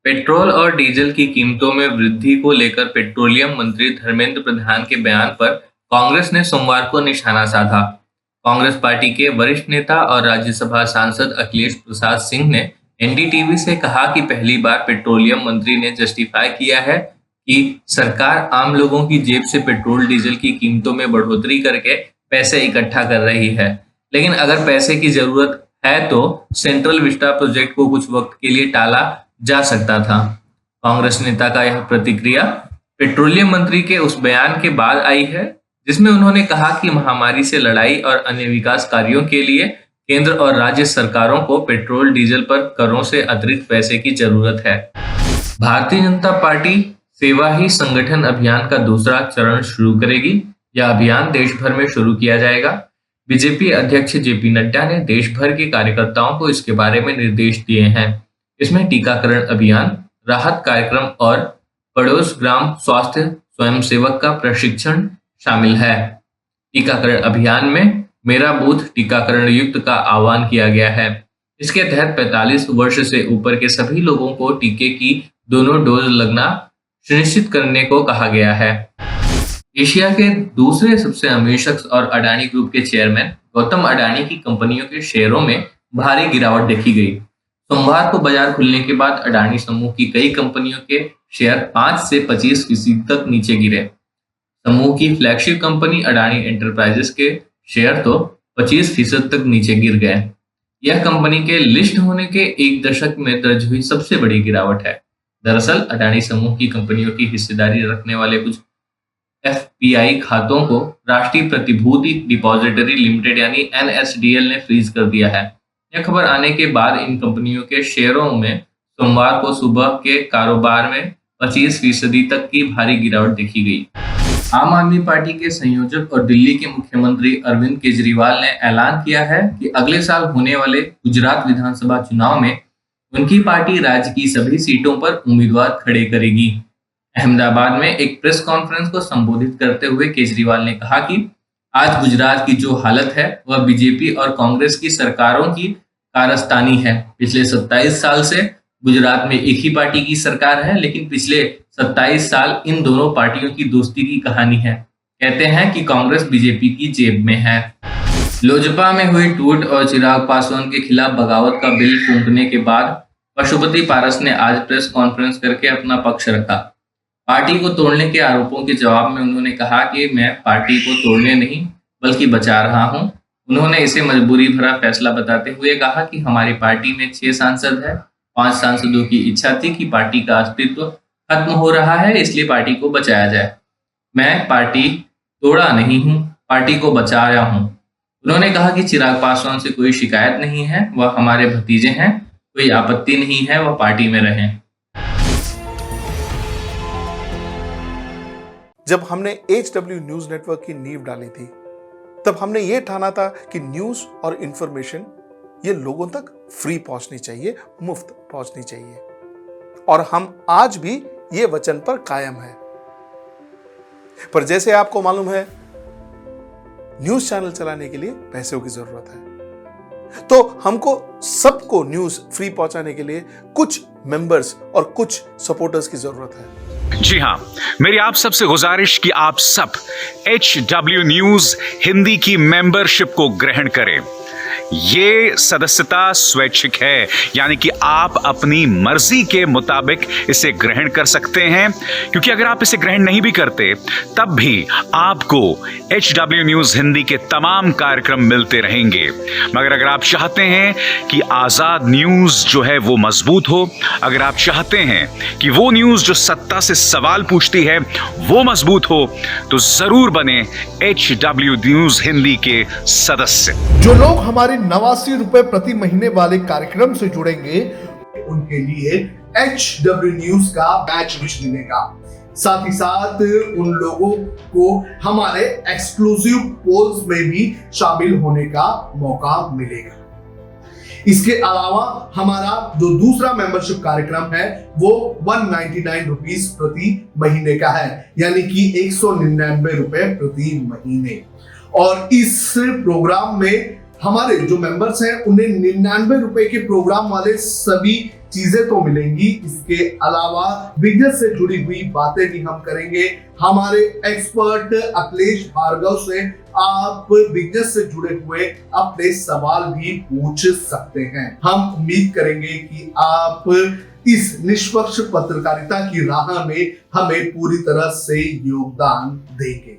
Petrol और diesel की कीमतों में वृद्धि को लेकर पेट्रोलियम मंत्री धर्मेंद्र प्रधान के बयान पर कांग्रेस ने सोमवार को निशाना साधा। कांग्रेस पार्टी के वरिष्ठ नेता और राज्यसभा सांसद अखिलेश प्रसाद सिंह ने एनडीटीवी से कहा कि पहली बार पेट्रोलियम मंत्री ने जस्टिफाई किया है कि सरकार आम लोगों की जेब से पेट्रोल डीजल की कीमतों में बढ़ोतरी करके पैसे इकट्ठा कर रही है, लेकिन अगर पैसे की जरूरत है तो सेंट्रल विस्टा प्रोजेक्ट को कुछ वक्त के लिए टाला जा सकता था। कांग्रेस नेता का यह प्रतिक्रिया पेट्रोलियम मंत्री के उस बयान के बाद आई है जिसमें उन्होंने कहा कि महामारी से लड़ाई और अन्य विकास कार्यों के लिए केंद्र और राज्य सरकारों को पेट्रोल डीजल पर करों से अतिरिक्त पैसे की जरूरत है। भारतीय जनता पार्टी सेवा ही संगठन अभियान का दूसरा चरण शुरू करेगी। यह अभियान देश भर में शुरू किया जाएगा। बीजेपी अध्यक्ष जेपी नड्डा ने देश भर के कार्यकर्ताओं को इसके बारे में निर्देश दिए हैं। इसमें टीकाकरण अभियान, राहत कार्यक्रम और पड़ोस ग्राम स्वास्थ्य स्वयंसेवक का प्रशिक्षण शामिल है। टीकाकरण अभियान में मेरा बूथ टीकाकरण युक्त का आह्वान किया गया है। इसके तहत 45 वर्ष से ऊपर के सभी लोगों को टीके की दोनों डोज लगना सुनिश्चित करने को कहा गया है। एशिया के दूसरे सबसे अमीर शख्स और अडानी ग्रुप के चेयरमैन गौतम अडानी की कंपनियों के शेयरों में भारी गिरावट देखी गई। सोमवार को बाजार खुलने के बाद अडानी समूह की कई कंपनियों के शेयर 5 से 25% तक नीचे गिरे। समूह की फ्लैगशिप कंपनी अडानी एंटरप्राइजेस के शेयर तो 25% तक नीचे गिर गए। यह कंपनी के लिस्ट होने के एक दशक में दर्ज हुई सबसे बड़ी गिरावट है। दरअसल अडानी समूह की कंपनियों की हिस्सेदारी रखने वाले कुछ एफपीआई खातों को राष्ट्रीय प्रतिभूति डिपॉजिटरी लिमिटेड यानी एनएसडीएल ने फ्रीज कर दिया है। यह खबर आने के बाद इन कंपनियों के शेयरों में सोमवार को सुबह के कारोबार में 25% तक की भारी गिरावट देखी गई। आम आदमी पार्टी के संयोजक और दिल्ली के मुख्यमंत्री अरविंद केजरीवाल ने ऐलान किया है कि अगले साल होने वाले गुजरात विधानसभा चुनाव में उनकी पार्टी राज्य की सभी सीटों पर उम्मीदवार खड़े करेगी। अहमदाबाद में एक प्रेस कॉन्फ्रेंस को संबोधित करते हुए केजरीवाल ने कहा कि आज गुजरात की जो हालत है वह बीजेपी और कांग्रेस की सरकारों की कारस्तानी है। पिछले 27 साल से गुजरात में एक ही पार्टी की सरकार है, लेकिन पिछले 27 साल इन दोनों पार्टियों की दोस्ती की कहानी है। कहते हैं कि कांग्रेस बीजेपी की जेब में है। लोजपा में हुई टूट और चिराग पासवान के खिलाफ बगावत का बिल फूंकने के बाद पशुपति पारस ने आज प्रेस कॉन्फ्रेंस करके अपना पक्ष रखा। पार्टी को तोड़ने के आरोपों के जवाब में उन्होंने कहा कि मैं पार्टी को तोड़ने नहीं बल्कि बचा रहा हूं। उन्होंने इसे मजबूरी भरा फैसला बताते हुए कहा कि हमारी पार्टी में 6 सांसद है। 5 सांसदों की इच्छा थी कि पार्टी का अस्तित्व खत्म हो रहा है, इसलिए पार्टी को बचाया जाए। मैं पार्टी तोड़ा नहीं हूं, पार्टी को बचा रहा हूं। उन्होंने कहा कि चिराग पासवान से कोई शिकायत नहीं है, वह हमारे भतीजे हैं, कोई आपत्ति नहीं है वह पार्टी में रहें। जब हमने HW न्यूज नेटवर्क की नींव डाली थी तब हमने ये ठाना था कि न्यूज और इंफॉर्मेशन ये लोगों तक फ्री पहुंचनी चाहिए, मुफ्त पहुंचनी चाहिए, और हम आज भी ये वचन पर कायम हैं। पर जैसे आपको मालूम है, न्यूज चैनल चलाने के लिए पैसों की जरूरत है, तो हमको सबको न्यूज फ्री पहुंचाने के लिए कुछ मेंबर्स और कुछ सपोर्टर्स की जरूरत है। जी हां, मेरी आप सबसे गुजारिश कि आप सब HW न्यूज हिंदी की मेंबरशिप को ग्रहण करें। ये सदस्यता स्वैच्छिक है, यानी कि आप अपनी मर्जी के मुताबिक इसे ग्रहण कर सकते हैं, क्योंकि अगर आप इसे ग्रहण नहीं भी करते तब भी आपको HW न्यूज हिंदी के तमाम कार्यक्रम मिलते रहेंगे। मगर अगर आप चाहते हैं कि आजाद न्यूज जो है वो मजबूत हो, अगर आप चाहते हैं कि वो न्यूज जो सत्ता से सवाल पूछती है वो मजबूत हो, तो जरूर बने HW न्यूज हिंदी के सदस्य। जो लोग हमारे 89 रुपए प्रति महीने वाले कार्यक्रम से जुड़ेंगे उनके लिए HW न्यूज का बैच विश मिलेगा। साथ ही साथ उन लोगों को हमारे एक्सक्लूसिव पोल्स में भी शामिल होने का मौका मिलेगा। इसके अलावा हमारा जो दूसरा मेंबरशिप कार्यक्रम है वो 199 रुपीस प्रति महीने का है, यानी कि 199 रुपए प्रति महीने। और इस प्रोग्राम में हमारे जो मेंबर्स हैं उन्हें 99 रुपए के प्रोग्राम वाले सभी चीजें तो मिलेंगी, इसके अलावा बिजनेस से जुड़ी हुई बातें भी हम करेंगे। हमारे एक्सपर्ट अखिलेश भार्गव से आप बिजनेस से जुड़े हुए अपने सवाल भी पूछ सकते हैं। हम उम्मीद करेंगे कि आप इस निष्पक्ष पत्रकारिता की राह में हमें पूरी तरह से योगदान देंगे।